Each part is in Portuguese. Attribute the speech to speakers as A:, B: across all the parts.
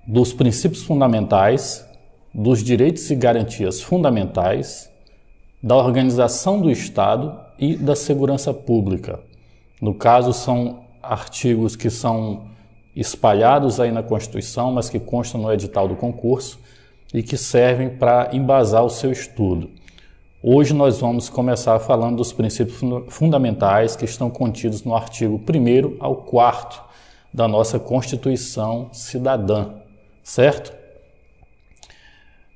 A: dos princípios fundamentais, dos direitos e garantias fundamentais, da organização do Estado e da segurança pública. No caso, são artigos que são espalhados aí na Constituição, mas que constam no edital do concurso e que servem para embasar o seu estudo. Hoje nós vamos começar falando dos princípios fundamentais que estão contidos no artigo 1º ao 4º da nossa Constituição Cidadã, certo?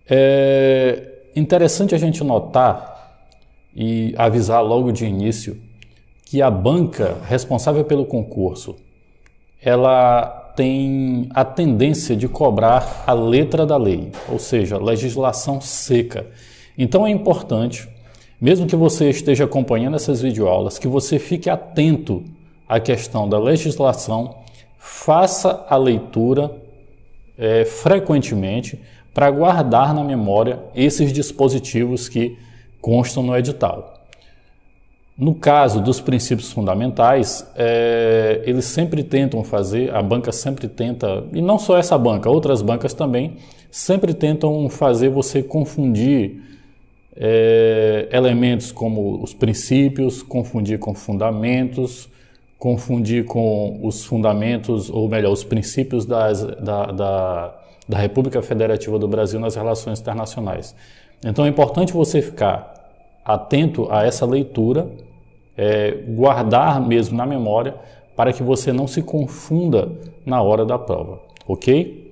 A: É interessante a gente notar e avisar logo de início que a banca responsável pelo concurso, ela tem a tendência de cobrar a letra da lei, ou seja, legislação seca. Então é importante, mesmo que você esteja acompanhando essas videoaulas, que você fique atento à questão da legislação, faça a leitura frequentemente para guardar na memória esses dispositivos que constam no edital. No caso dos princípios fundamentais, eles sempre tentam fazer, a banca sempre tenta, e não só essa banca, outras bancas também, sempre tentam fazer você confundir elementos como os princípios, confundir com fundamentos, confundir com os fundamentos, ou melhor, os princípios da República Federativa do Brasil nas relações internacionais. Então é importante você ficar atento a essa leitura, guardar mesmo na memória, para que você não se confunda na hora da prova, ok?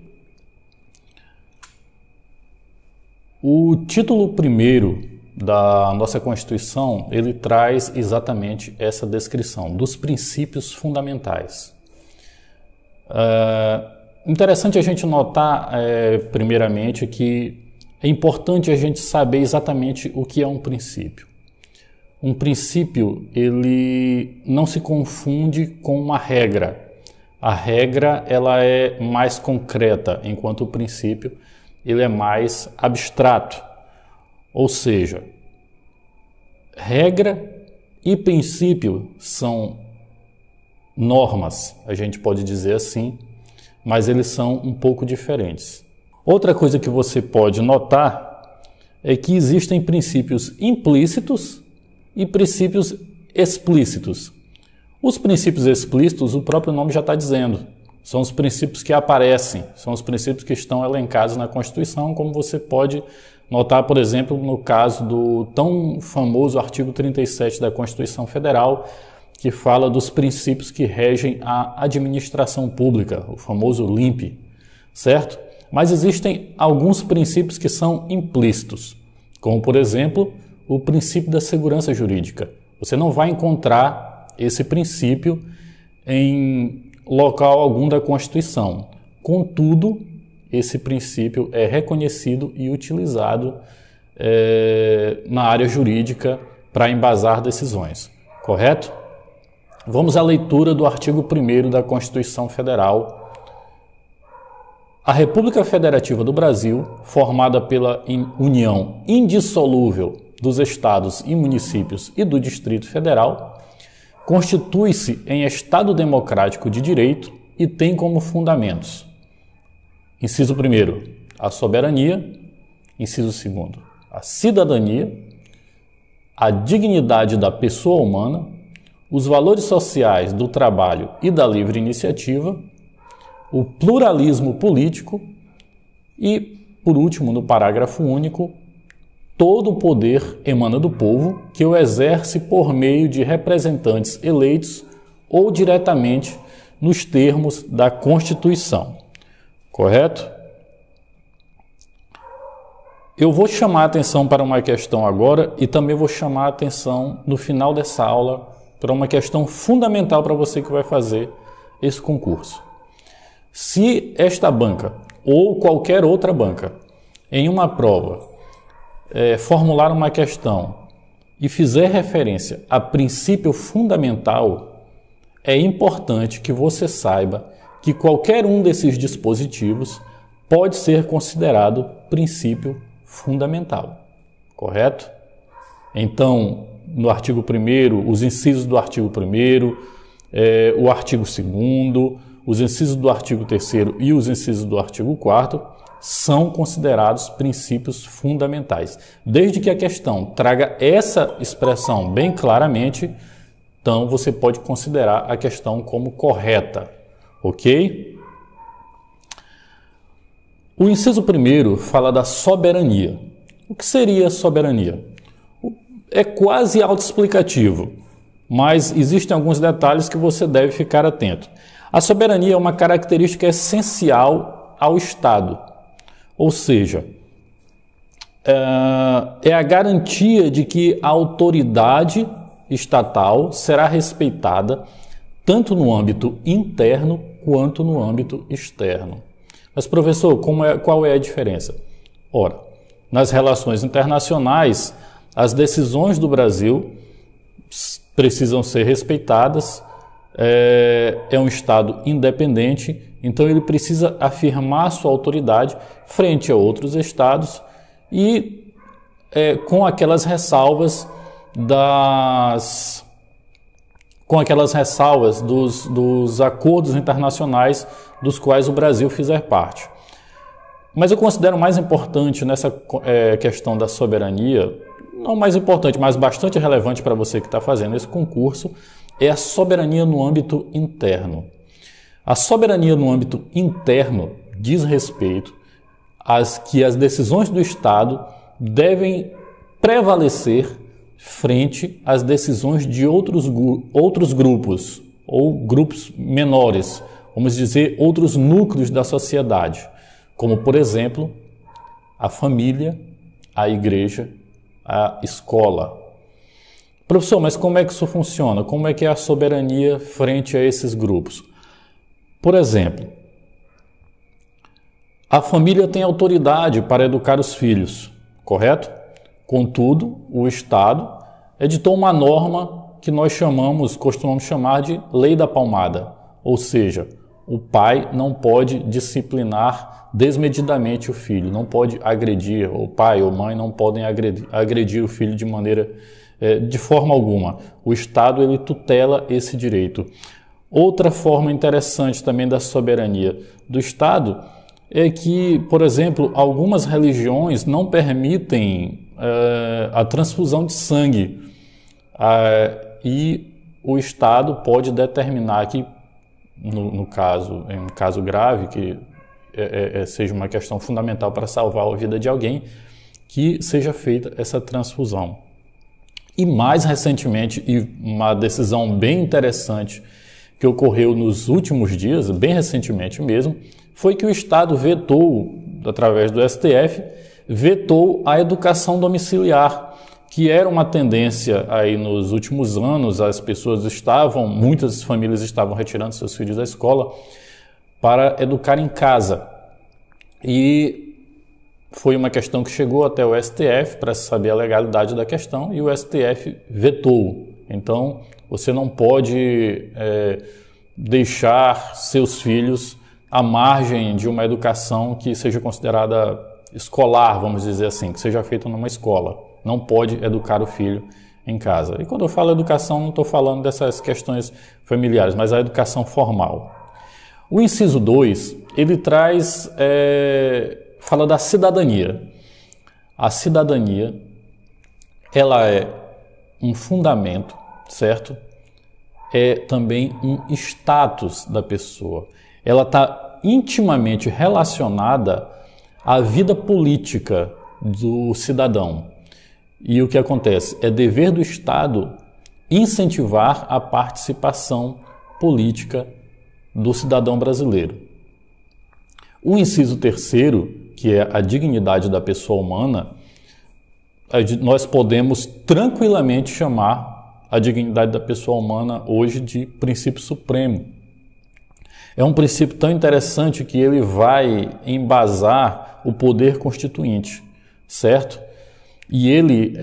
A: O título 1º da nossa Constituição, ele traz exatamente essa descrição dos princípios fundamentais. Interessante a gente notar, primeiramente, que é importante a gente saber exatamente o que é um princípio. Um princípio, ele não se confunde com uma regra. A regra, ela é mais concreta, enquanto o princípio, ele é mais abstrato. Ou seja, regra e princípio são normas, a gente pode dizer assim, mas eles são um pouco diferentes. Outra coisa que você pode notar é que existem princípios implícitos e princípios explícitos. Os princípios explícitos, o próprio nome já está dizendo, são os princípios que aparecem, são os princípios que estão elencados na Constituição, como você pode notar, por exemplo, no caso do tão famoso artigo 37 da Constituição Federal, que fala dos princípios que regem a administração pública, o famoso LIMP, certo? Mas existem alguns princípios que são implícitos, como, por exemplo, o princípio da segurança jurídica. Você não vai encontrar esse princípio em local algum da Constituição. Contudo, esse princípio é reconhecido e utilizado na área jurídica para embasar decisões, correto? Vamos à leitura do artigo 1º da Constituição Federal. A República Federativa do Brasil, formada pela união indissolúvel dos estados e municípios e do Distrito Federal, constitui-se em Estado democrático de direito e tem como fundamentos: inciso 1º, a soberania; inciso 2º, a cidadania; a dignidade da pessoa humana; os valores sociais do trabalho e da livre iniciativa; o pluralismo político e, por último, no parágrafo único, todo o poder emana do povo, que o exerce por meio de representantes eleitos ou diretamente nos termos da Constituição. Correto? Eu vou chamar a atenção para uma questão agora e também vou chamar a atenção no final dessa aula para uma questão fundamental para você que vai fazer esse concurso. Se esta banca ou qualquer outra banca em uma prova formular uma questão e fizer referência a princípio fundamental, é importante que você saiba que qualquer um desses dispositivos pode ser considerado princípio fundamental, correto? Então, no artigo 1º, os incisos do artigo 1º, o artigo 2º, os incisos do artigo 3º e os incisos do artigo 4º são considerados princípios fundamentais. Desde que a questão traga essa expressão bem claramente, então você pode considerar a questão como correta, ok? O inciso 1º fala da soberania. O que seria soberania? É quase autoexplicativo, mas existem alguns detalhes que você deve ficar atento. A soberania é uma característica essencial ao Estado, ou seja, é a garantia de que a autoridade estatal será respeitada tanto no âmbito interno quanto no âmbito externo. Mas, professor, qual é a diferença? Ora, nas relações internacionais, as decisões do Brasil precisam ser respeitadas, é um Estado independente, então ele precisa afirmar sua autoridade frente a outros Estados e com aquelas ressalvas dos acordos internacionais dos quais o Brasil fizer parte. Mas eu considero mais importante nessa questão da soberania, não mais importante, mas bastante relevante para você que está fazendo esse concurso, é a soberania no âmbito interno. A soberania no âmbito interno diz respeito às que as decisões do Estado devem prevalecer frente às decisões de outros grupos ou grupos menores, vamos dizer, outros núcleos da sociedade, como, por exemplo, a família, a igreja, a escola. Professor, mas como é que isso funciona? Como é que é a soberania frente a esses grupos? Por exemplo, a família tem autoridade para educar os filhos, correto? Contudo, o Estado editou uma norma que nós costumamos chamar de Lei da Palmada, ou seja, o pai não pode disciplinar desmedidamente o filho, não pode agredir, o pai ou mãe não podem agredir o filho de forma alguma. O Estado ele tutela esse direito. Outra forma interessante também da soberania do Estado é que, por exemplo, algumas religiões não permitem a transfusão de sangue e o Estado pode determinar que, em um caso grave, que seja uma questão fundamental para salvar a vida de alguém, que seja feita essa transfusão. E mais recentemente, e uma decisão bem interessante que ocorreu nos últimos dias, bem recentemente mesmo, foi que o Estado vetou, através do STF, vetou a educação domiciliar, que era uma tendência aí nos últimos anos, muitas famílias estavam retirando seus filhos da escola para educar em casa. E foi uma questão que chegou até o STF para saber a legalidade da questão e o STF vetou. Então, você não pode deixar seus filhos à margem de uma educação que seja considerada escolar, vamos dizer assim, que seja feita numa escola. Não pode educar o filho em casa. E quando eu falo educação, não estou falando dessas questões familiares, mas a educação formal. O inciso 2, ele fala da cidadania. A cidadania, ela é um fundamento, certo? É também um status da pessoa. Ela está intimamente relacionada à vida política do cidadão. E o que acontece? É dever do Estado incentivar a participação política do cidadão brasileiro. O inciso 3º, que é a dignidade da pessoa humana, nós podemos tranquilamente chamar a dignidade da pessoa humana hoje de princípio supremo. É um princípio tão interessante que ele vai embasar o poder constituinte, certo? E ele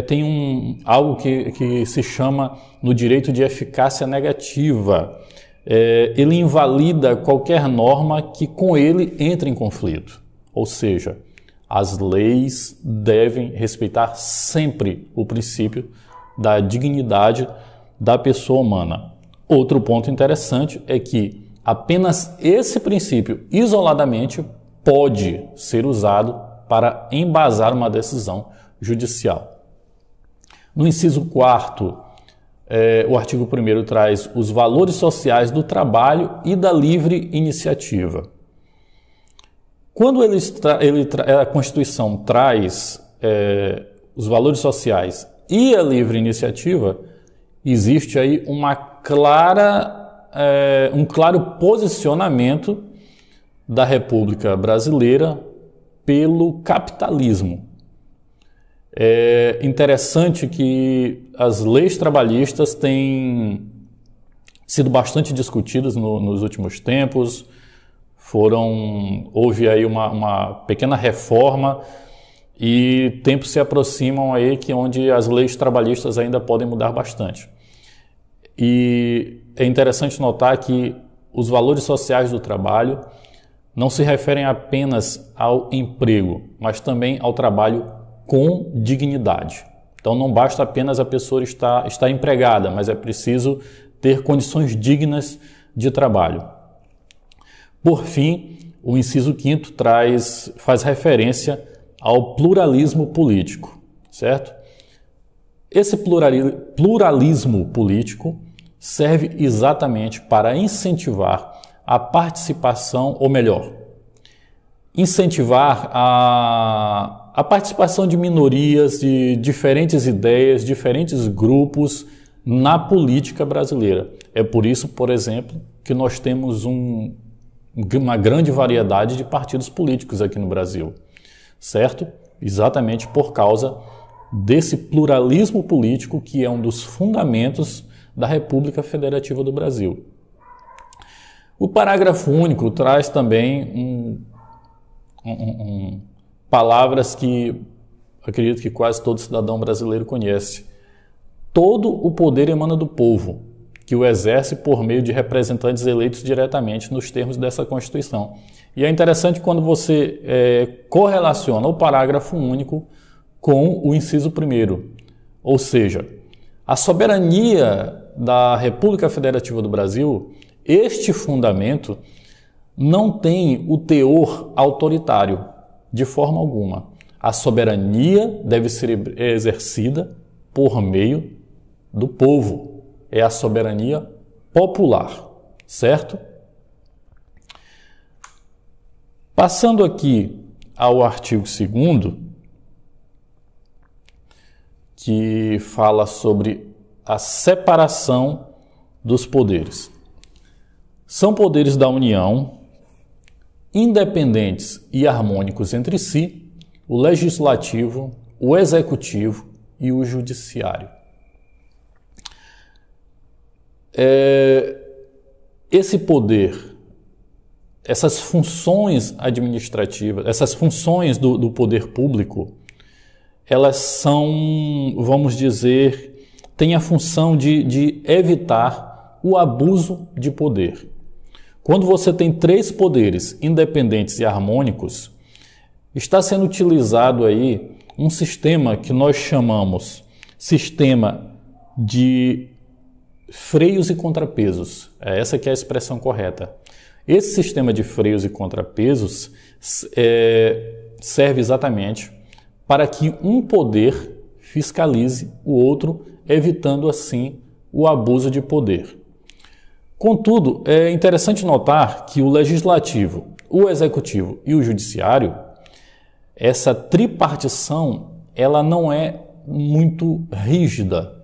A: tem algo que se chama no direito de eficácia negativa. Ele invalida qualquer norma que com ele entre em conflito. Ou seja, as leis devem respeitar sempre o princípio da dignidade da pessoa humana. Outro ponto interessante é que apenas esse princípio, isoladamente, pode ser usado para embasar uma decisão judicial. No inciso 4º, o artigo 1º traz os valores sociais do trabalho e da livre iniciativa. Quando a Constituição traz os valores sociais e a livre iniciativa, existe aí um claro posicionamento da República Brasileira pelo capitalismo. É interessante que as leis trabalhistas têm sido bastante discutidas nos últimos tempos. Houve aí uma pequena reforma e tempos se aproximam aí onde as leis trabalhistas ainda podem mudar bastante. E é interessante notar que os valores sociais do trabalho não se referem apenas ao emprego, mas também ao trabalho com dignidade. Então não basta apenas a pessoa estar empregada, mas é preciso ter condições dignas de trabalho. Por fim, o inciso 5º faz referência ao pluralismo político, certo? Esse pluralismo político serve exatamente para incentivar a participação, ou melhor, incentivar a participação de minorias, de diferentes ideias, diferentes grupos na política brasileira. É por isso, por exemplo, que nós temos uma grande variedade de partidos políticos aqui no Brasil, certo? Exatamente por causa desse pluralismo político que é um dos fundamentos da República Federativa do Brasil. O parágrafo único traz também palavras que acredito que quase todo cidadão brasileiro conhece. Todo o poder emana do povo, que o exerce por meio de representantes eleitos diretamente nos termos dessa Constituição. E é interessante quando você correlaciona o parágrafo único com o inciso 1º. Ou seja, a soberania da República Federativa do Brasil, este fundamento não tem o teor autoritário, de forma alguma. A soberania deve ser exercida por meio do povo. É a soberania popular, certo? Passando aqui ao artigo 2º, que fala sobre a separação dos poderes. São poderes da União, independentes e harmônicos entre si, o legislativo, o executivo e o judiciário. Esse poder, essas funções administrativas, essas funções do poder público, elas são, vamos dizer, têm a função de evitar o abuso de poder. Quando você tem 3 poderes independentes e harmônicos, está sendo utilizado aí um sistema que nós chamamos sistema de freios e contrapesos. Essa que é a expressão correta. Esse sistema de freios e contrapesos serve exatamente para que um poder fiscalize o outro, evitando assim o abuso de poder. Contudo, é interessante notar que o legislativo, o executivo e o judiciário, essa tripartição, ela não é muito rígida.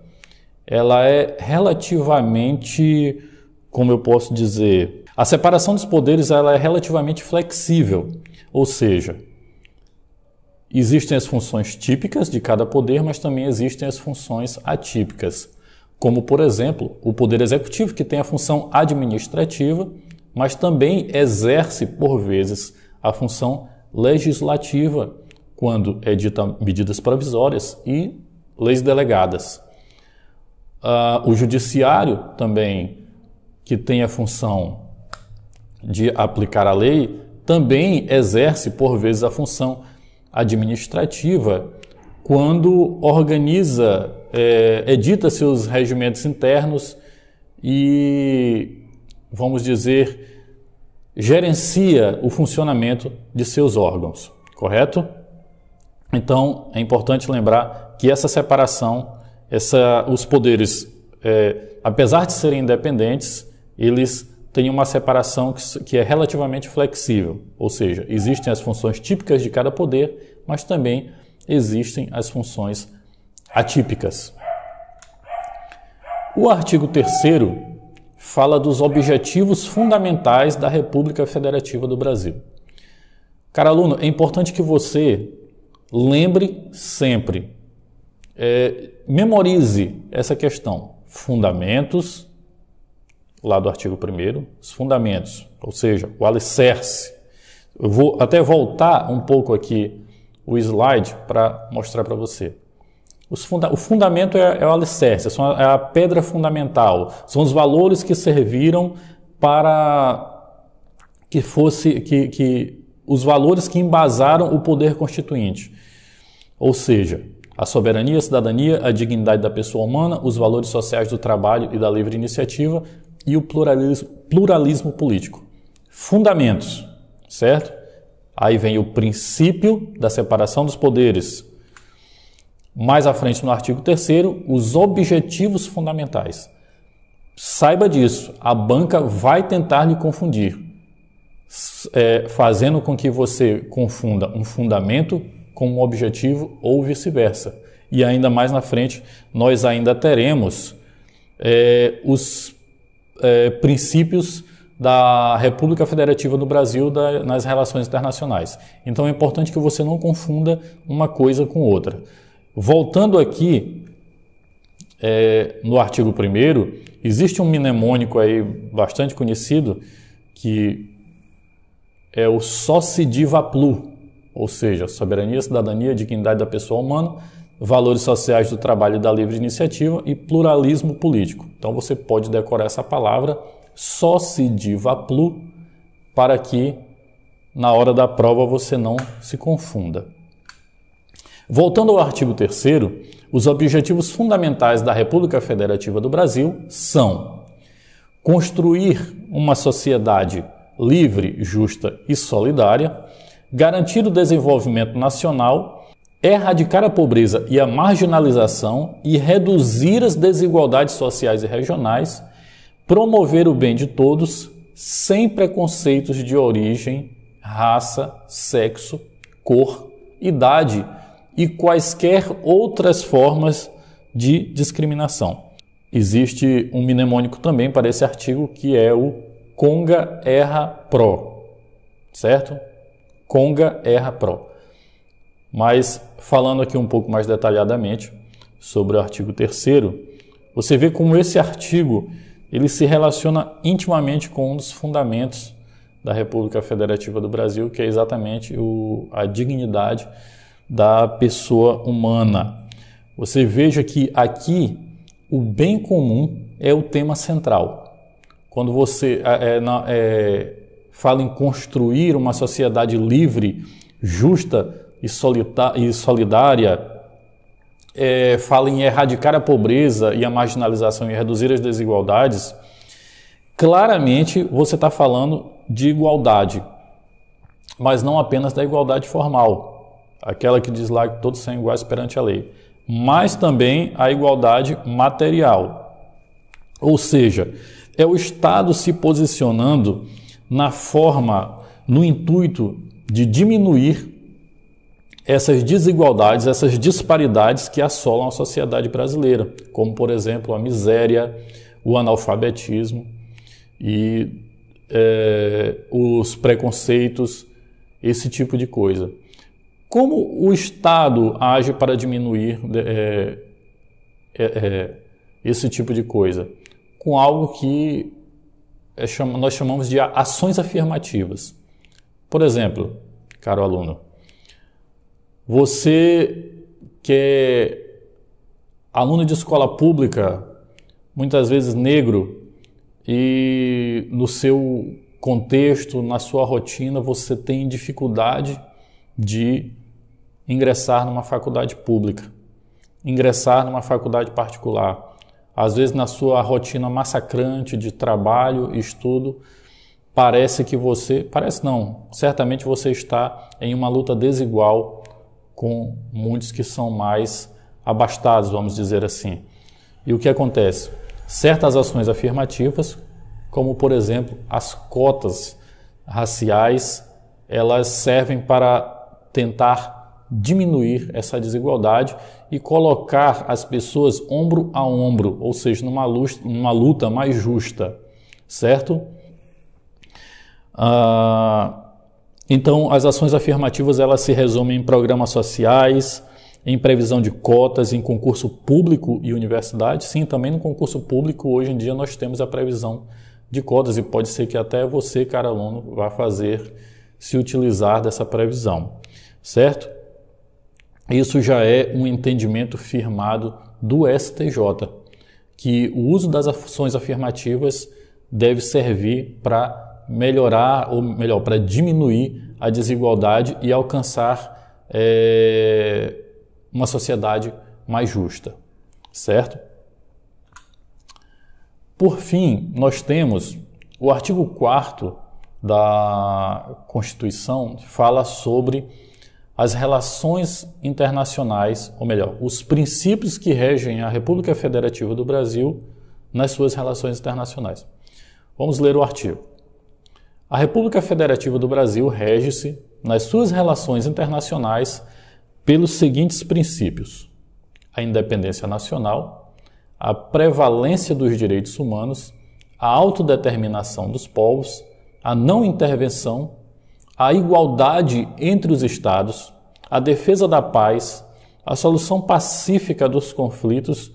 A: Ela é relativamente, como eu posso dizer, a separação dos poderes ela é relativamente flexível, ou seja, existem as funções típicas de cada poder, mas também existem as funções atípicas, como, por exemplo, o Poder Executivo, que tem a função administrativa, mas também exerce, por vezes, a função legislativa, quando edita medidas provisórias e leis delegadas. O Judiciário também, que tem a função de aplicar a lei, também exerce, por vezes, a função administrativa, quando organiza edita seus regimentos internos e, vamos dizer, gerencia o funcionamento de seus órgãos, correto? Então, é importante lembrar que essa separação, os poderes, apesar de serem independentes, eles têm uma separação que é relativamente flexível, ou seja, existem as funções típicas de cada poder, mas também existem as funções atípicas. O artigo 3º fala dos objetivos fundamentais da República Federativa do Brasil. Cara aluno, é importante que você lembre sempre, memorize essa questão. Fundamentos, lá do artigo 1º, os fundamentos, ou seja, o alicerce. Eu vou até voltar um pouco aqui o slide para mostrar para você. O fundamento é o alicerce, é a pedra fundamental, são os valores que serviram para os valores que embasaram o poder constituinte. Ou seja, a soberania, a cidadania, a dignidade da pessoa humana, os valores sociais do trabalho e da livre iniciativa e o pluralismo político. Fundamentos, certo? Aí vem o princípio da separação dos poderes. Mais à frente, no artigo 3º, os objetivos fundamentais. Saiba disso, a banca vai tentar lhe confundir, fazendo com que você confunda um fundamento com um objetivo ou vice-versa. E ainda mais na frente, nós ainda teremos os princípios da República Federativa do Brasil nas relações internacionais. Então é importante que você não confunda uma coisa com outra. Voltando aqui, no artigo 1º, existe um mnemônico aí bastante conhecido que é o Sociediva Plu, ou seja, soberania, cidadania, dignidade da pessoa humana, valores sociais do trabalho e da livre iniciativa e pluralismo político. Então você pode decorar essa palavra Sociediva Plu para que na hora da prova você não se confunda. Voltando ao artigo 3º, os objetivos fundamentais da República Federativa do Brasil são construir uma sociedade livre, justa e solidária, garantir o desenvolvimento nacional, erradicar a pobreza e a marginalização e reduzir as desigualdades sociais e regionais, promover o bem de todos, sem preconceitos de origem, raça, sexo, cor, idade e quaisquer outras formas de discriminação. Existe um mnemônico também para esse artigo que é o Conga Erra Pro, certo? Conga Erra Pro. Mas falando aqui um pouco mais detalhadamente sobre o artigo 3º, você vê como esse artigo ele se relaciona intimamente com um dos fundamentos da República Federativa do Brasil, que é exatamente a dignidade da pessoa humana. Você veja que aqui o bem comum é o tema central. Quando você fala em construir uma sociedade livre, justa e solidária, fala em erradicar a pobreza e a marginalização e reduzir as desigualdades, claramente você está falando de igualdade, mas não apenas da igualdade formal, aquela que diz lá que todos são iguais perante a lei, mas também a igualdade material. Ou seja, é o Estado se posicionando no intuito de diminuir essas desigualdades, essas disparidades que assolam a sociedade brasileira, como, por exemplo, a miséria, o analfabetismo e os preconceitos, esse tipo de coisa. Como o Estado age para diminuir esse tipo de coisa? Com algo que nós chamamos de ações afirmativas. Por exemplo, caro aluno, você que é aluno de escola pública, muitas vezes negro, e no seu contexto, na sua rotina, você tem dificuldade de ingressar numa faculdade pública. ingressar numa faculdade particular. Às vezes, na sua rotina massacrante de trabalho e estudo, certamente você está em uma luta desigual com muitos que são mais abastados, vamos dizer assim. E o que acontece? Certas ações afirmativas, como por exemplo as cotas raciais, elas servem para tentar diminuir essa desigualdade e colocar as pessoas ombro a ombro, ou seja, numa luta mais justa, certo? Então, as ações afirmativas elas se resumem em programas sociais, em previsão de cotas, em concurso público e universidade. Sim, também no concurso público, hoje em dia, nós temos a previsão de cotas e pode ser que até você, cara aluno, vá se utilizar dessa previsão, certo? Isso já é um entendimento firmado do STJ, que o uso das ações afirmativas deve servir para melhorar, ou melhor, para diminuir a desigualdade e alcançar uma sociedade mais justa, certo? Por fim, nós temos o artigo 4º da Constituição, que fala sobre as relações internacionais, ou melhor, os princípios que regem a República Federativa do Brasil nas suas relações internacionais. Vamos ler o artigo. A República Federativa do Brasil rege-se nas suas relações internacionais pelos seguintes princípios: a independência nacional, a prevalência dos direitos humanos, a autodeterminação dos povos, a não intervenção, a igualdade entre os Estados, a defesa da paz, a solução pacífica dos conflitos,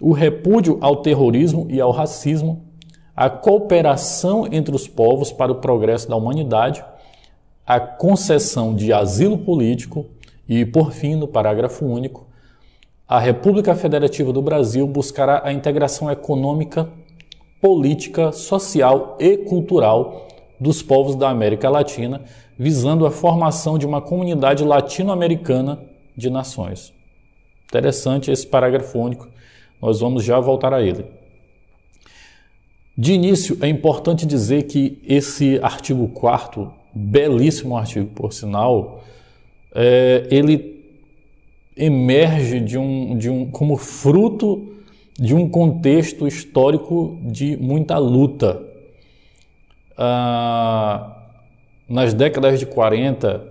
A: o repúdio ao terrorismo e ao racismo, a cooperação entre os povos para o progresso da humanidade, a concessão de asilo político e, por fim, no parágrafo único, a República Federativa do Brasil buscará a integração econômica, política, social e cultural dos povos da América Latina, visando a formação de uma comunidade latino-americana de nações. Interessante esse parágrafo único, nós vamos já voltar a ele. De início, é importante dizer que esse artigo 4º, belíssimo artigo por sinal, ele emerge como fruto de um contexto histórico de muita luta. Nas décadas de 40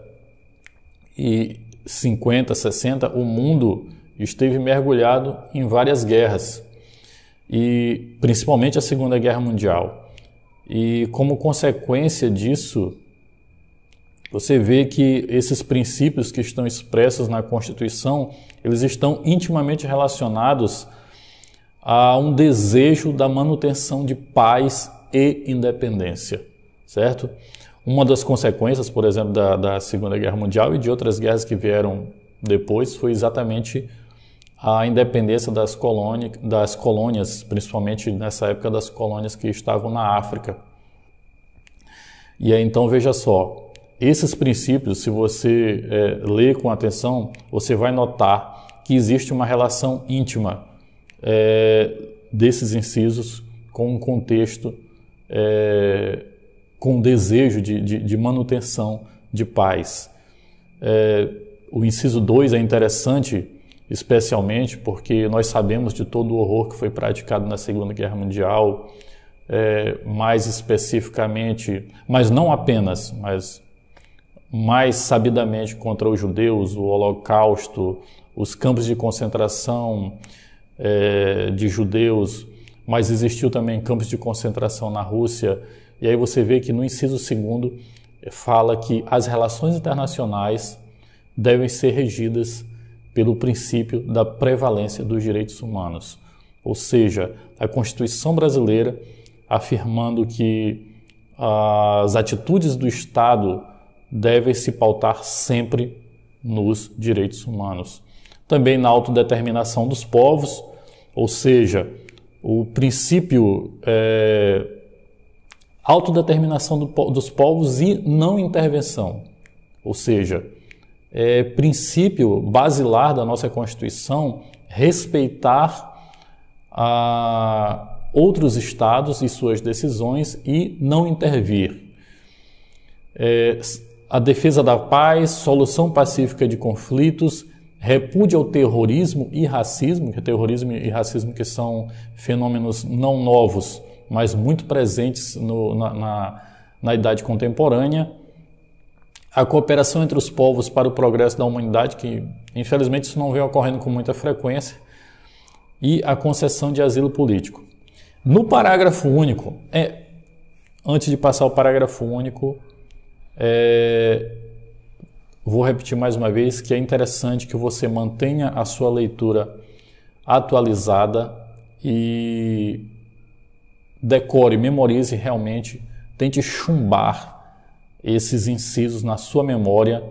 A: e 50, 60, o mundo esteve mergulhado em várias guerras, e principalmente a Segunda Guerra Mundial. E como consequência disso, você vê que esses princípios que estão expressos na Constituição, eles estão intimamente relacionados a um desejo da manutenção de paz e independência, certo? Uma das consequências, por exemplo, da Segunda Guerra Mundial e de outras guerras que vieram depois foi exatamente a independência das colônias, principalmente nessa época das colônias que estavam na África. E aí, então, veja só, esses princípios, se você ler com atenção, você vai notar que existe uma relação íntima desses incisos com um contexto, com um desejo de manutenção de paz. O inciso 2 é interessante, especialmente porque nós sabemos de todo o horror que foi praticado na Segunda Guerra Mundial, mais especificamente, mas não apenas, mas mais sabidamente contra os judeus, o Holocausto, os campos de concentração de judeus, mas existiu também campos de concentração na Rússia. E aí você vê que no inciso 2º fala que as relações internacionais devem ser regidas pelo princípio da prevalência dos direitos humanos. Ou seja, a Constituição brasileira afirmando que as atitudes do Estado devem se pautar sempre nos direitos humanos. Também na autodeterminação dos povos, ou seja, o princípio autodeterminação dos povos e não intervenção, ou seja, princípio basilar da nossa Constituição respeitar outros estados e suas decisões e não intervir. A defesa da paz, solução pacífica de conflitos, repúdio ao terrorismo e racismo, que são fenômenos não novos, mas muito presentes na idade contemporânea. A cooperação entre os povos para o progresso da humanidade, que infelizmente isso não vem ocorrendo com muita frequência, e a concessão de asilo político. No parágrafo único, antes de passar ao parágrafo único, vou repetir mais uma vez que é interessante que você mantenha a sua leitura atualizada e decore, memorize realmente, tente chumbar esses incisos na sua memória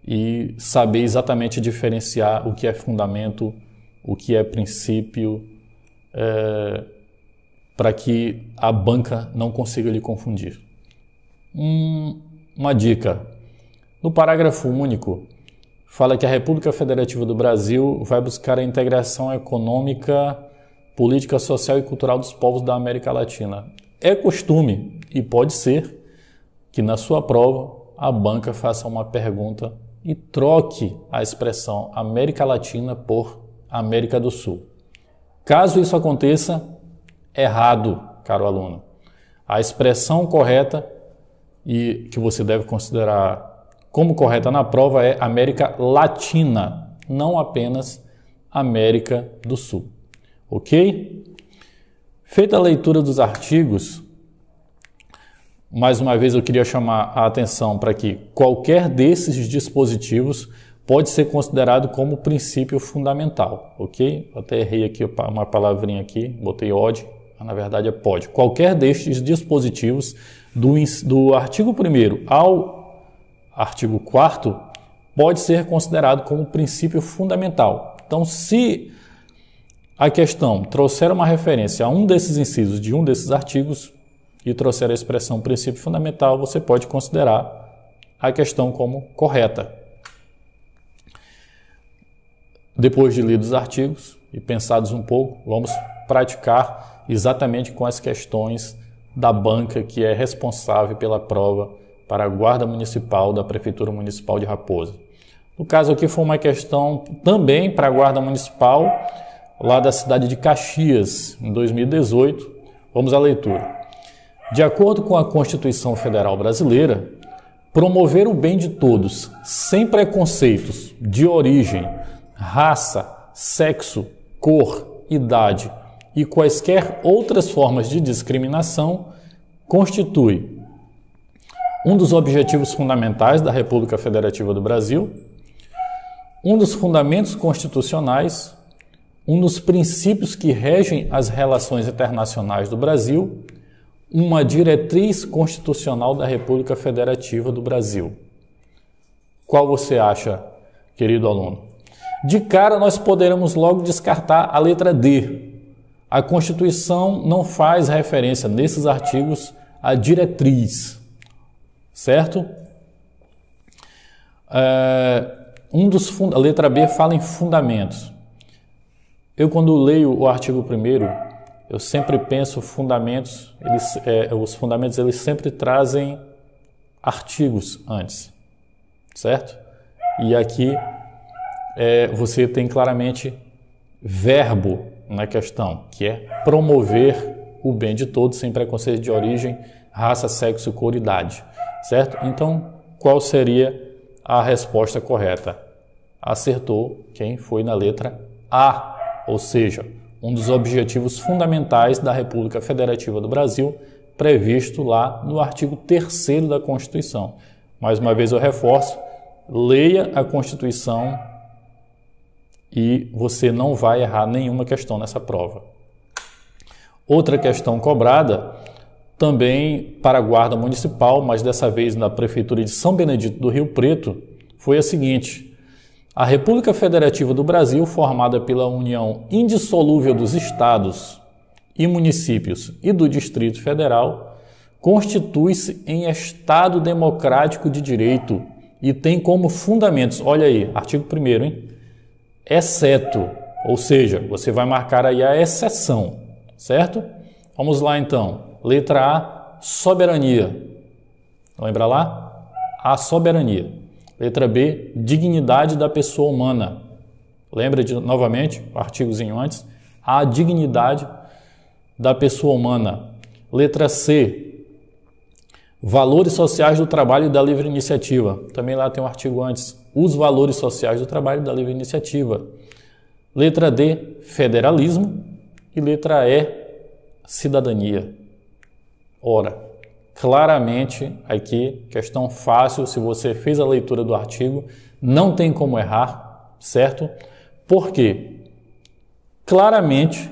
A: e saber exatamente diferenciar o que é fundamento, o que é princípio, para que a banca não consiga lhe confundir. Uma dica: no parágrafo único, fala que a República Federativa do Brasil vai buscar a integração econômica, política, social e cultural dos povos da América Latina. É costume, e pode ser, que na sua prova a banca faça uma pergunta e troque a expressão América Latina por América do Sul. Caso isso aconteça, errado, caro aluno. A expressão correta e que você deve considerar como correta na prova é América Latina, não apenas América do Sul. Ok? Feita a leitura dos artigos, mais uma vez eu queria chamar a atenção para que qualquer desses dispositivos pode ser considerado como princípio fundamental, ok? Eu até errei aqui uma palavrinha aqui, botei OD, mas na verdade é pode. Qualquer destes dispositivos, do artigo 1º ao artigo 4º, pode ser considerado como princípio fundamental. Então, se a questão trouxer uma referência a um desses incisos de um desses artigos e trouxer a expressão princípio fundamental, você pode considerar a questão como correta. Depois de lidos os artigos e pensados um pouco, vamos praticar exatamente com as questões da banca que é responsável pela prova para a Guarda Municipal da Prefeitura Municipal de Raposa. No caso aqui foi uma questão também para a Guarda Municipal lá da cidade de Caxias, em 2018. Vamos à leitura. De acordo com a Constituição Federal Brasileira, promover o bem de todos, sem preconceitos de origem, raça, sexo, cor, idade e quaisquer outras formas de discriminação, constitui um dos objetivos fundamentais da República Federativa do Brasil, um dos fundamentos constitucionais, um dos princípios que regem as relações internacionais do Brasil, uma diretriz constitucional da República Federativa do Brasil. Qual você acha, querido aluno? De cara, nós poderemos logo descartar a letra D. A Constituição não faz referência nesses artigos à diretriz, certo? A letra B fala em fundamentos. Eu, quando leio o artigo 1º, eu sempre penso fundamentos, os fundamentos eles sempre trazem artigos antes, certo? E aqui você tem claramente verbo na questão, que é promover o bem de todos sem preconceito de origem, raça, sexo, cor e idade, certo? Então, qual seria a resposta correta? Acertou quem foi na letra A, ou seja, um dos objetivos fundamentais da República Federativa do Brasil, previsto lá no artigo 3º da Constituição. Mais uma vez eu reforço, leia a Constituição e você não vai errar nenhuma questão nessa prova. Outra questão cobrada, também para a Guarda Municipal, mas dessa vez na Prefeitura de São Benedito do Rio Preto, foi a seguinte: a República Federativa do Brasil, formada pela união indissolúvel dos estados e municípios e do Distrito Federal, constitui-se em Estado democrático de direito e tem como fundamentos, olha aí, artigo 1º, hein? Exceto Ou seja, você vai marcar aí a exceção, certo? Vamos lá então. Letra A, soberania. Lembra lá? A soberania. Letra B, dignidade da pessoa humana. Lembra novamente, o artigozinho antes, a dignidade da pessoa humana. Letra C, valores sociais do trabalho e da livre iniciativa. Também lá tem um artigo antes, os valores sociais do trabalho e da livre iniciativa. Letra D, federalismo. E letra E, cidadania. Ora, claramente aqui, questão fácil, se você fez a leitura do artigo, não tem como errar, certo? Por quê? Claramente,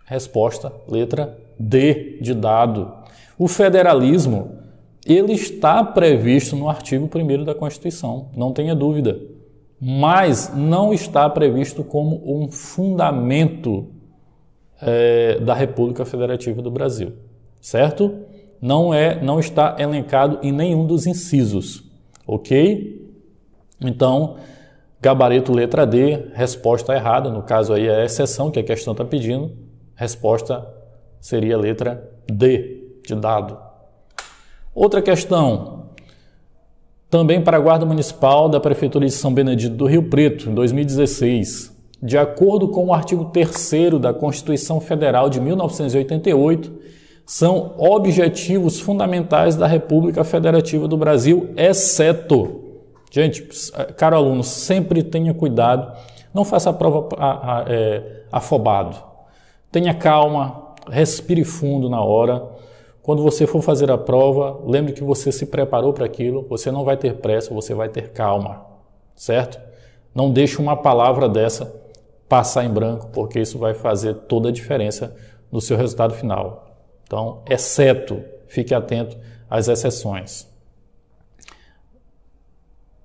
A: resposta, letra D de dado. O federalismo, ele está previsto no artigo 1º da Constituição, não tenha dúvida, mas não está previsto como um fundamento da República Federativa do Brasil, certo? Não está elencado em nenhum dos incisos, ok? Então, gabarito letra D, resposta errada, no caso aí é a exceção que a questão está pedindo, resposta seria letra D, de dado. Outra questão, também para a Guarda Municipal da Prefeitura de São Benedito do Rio Preto, em 2016. De acordo com o artigo 3º da Constituição Federal de 1988, são objetivos fundamentais da República Federativa do Brasil, exceto... Gente, caro aluno, sempre tenha cuidado, não faça a prova afobado. Tenha calma, respire fundo na hora. Quando você for fazer a prova, lembre que você se preparou para aquilo, você não vai ter pressa, você vai ter calma, certo? Não deixe uma palavra dessa passar em branco, porque isso vai fazer toda a diferença no seu resultado final. Então, exceto, fique atento às exceções.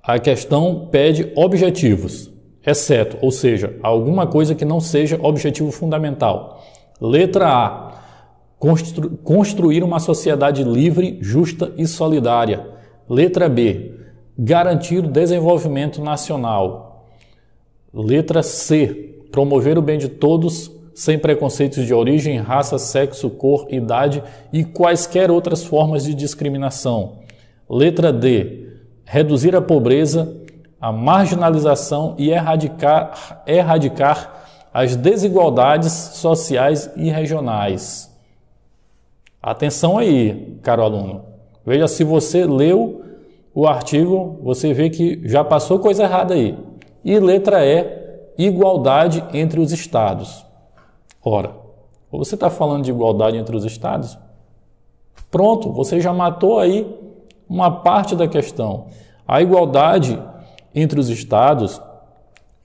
A: A questão pede objetivos, exceto, ou seja, alguma coisa que não seja objetivo fundamental. Letra A, construir uma sociedade livre, justa e solidária. Letra B, garantir o desenvolvimento nacional. Letra C, promover o bem de todos sem preconceitos de origem, raça, sexo, cor, idade e quaisquer outras formas de discriminação. Letra D, reduzir a pobreza, a marginalização e erradicar as desigualdades sociais e regionais. Atenção aí, caro aluno. Veja, se você leu o artigo, você vê que já passou coisa errada aí. E letra E, igualdade entre os estados. Ora, você está falando de igualdade entre os estados? Pronto, você já matou aí uma parte da questão. A igualdade entre os estados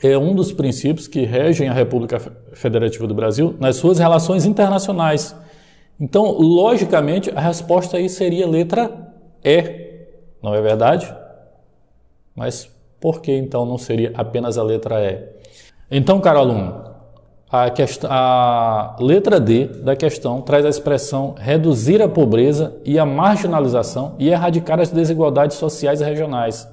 A: é um dos princípios que regem a República Federativa do Brasil nas suas relações internacionais. Então, logicamente, a resposta aí seria letra E, não é verdade? Mas por que então não seria apenas a letra E? Então, caro aluno, a letra D da questão traz a expressão reduzir a pobreza e a marginalização e erradicar as desigualdades sociais e regionais.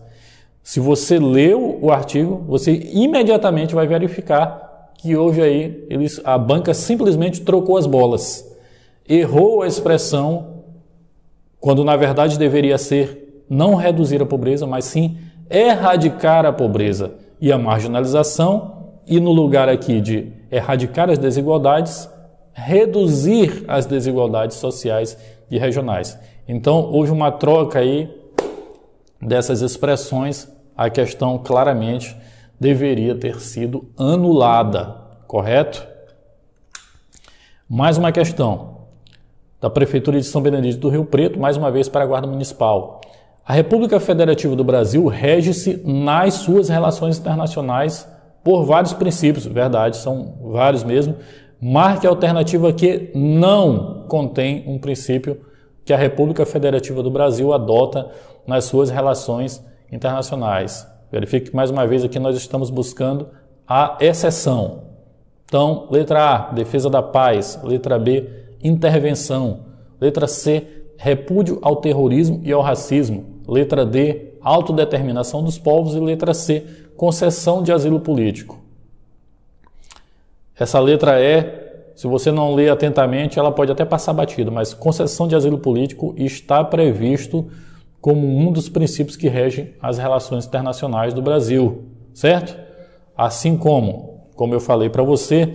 A: Se você leu o artigo, você imediatamente vai verificar que houve aí, a banca simplesmente trocou as bolas. Errou a expressão, quando na verdade deveria ser não reduzir a pobreza, mas sim erradicar a pobreza e a marginalização, e no lugar aqui de erradicar as desigualdades, reduzir as desigualdades sociais e regionais. Então, houve uma troca aí dessas expressões, a questão claramente deveria ter sido anulada, correto? Mais uma questão da Prefeitura de São Benedito do Rio Preto, mais uma vez para a Guarda Municipal. A República Federativa do Brasil rege-se nas suas relações internacionais por vários princípios, verdade, são vários mesmo. Marque a alternativa que não contém um princípio que a República Federativa do Brasil adota nas suas relações internacionais. Verifique que mais uma vez aqui nós estamos buscando a exceção. Então, letra A, defesa da paz. Letra B, intervenção. Letra C, repúdio ao terrorismo e ao racismo. Letra D, autodeterminação dos povos. E letra C, concessão de asilo político. Essa letra E, se você não ler atentamente, ela pode até passar batido, mas concessão de asilo político está previsto como um dos princípios que regem as relações internacionais do Brasil, certo? Assim como eu falei para você,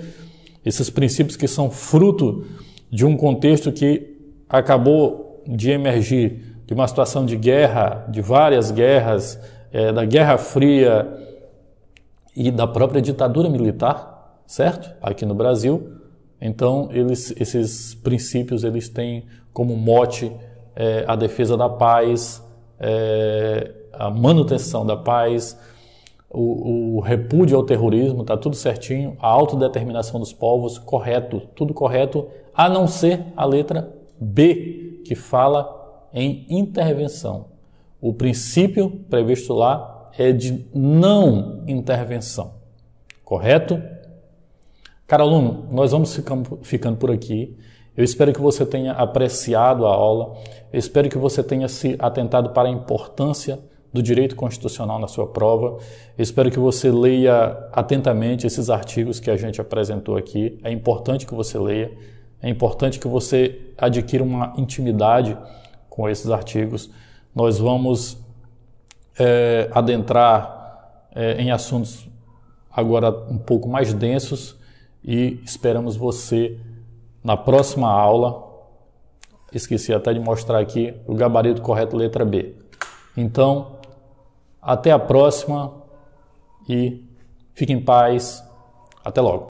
A: esses princípios que são fruto de um contexto que acabou de emergir de uma situação de guerra, de várias guerras, da Guerra Fria e da própria ditadura militar, certo? Aqui no Brasil. Então, esses princípios eles têm como mote a defesa da paz, a manutenção da paz, o repúdio ao terrorismo, está tudo certinho, a autodeterminação dos povos, correto, tudo correto, a não ser a letra B, que fala em intervenção. O princípio previsto lá é de não intervenção, correto? Caro aluno, nós vamos ficando por aqui. Eu espero que você tenha apreciado a aula, eu espero que você tenha se atentado para a importância do direito constitucional na sua prova. Eu espero que você leia atentamente esses artigos que a gente apresentou aqui. É importante que você leia, é importante que você adquira uma intimidade com esses artigos. Nós vamos adentrar em assuntos agora um pouco mais densos e esperamos você na próxima aula. Esqueci até de mostrar aqui o gabarito correto, letra B. Então, até a próxima e fique em paz. Até logo.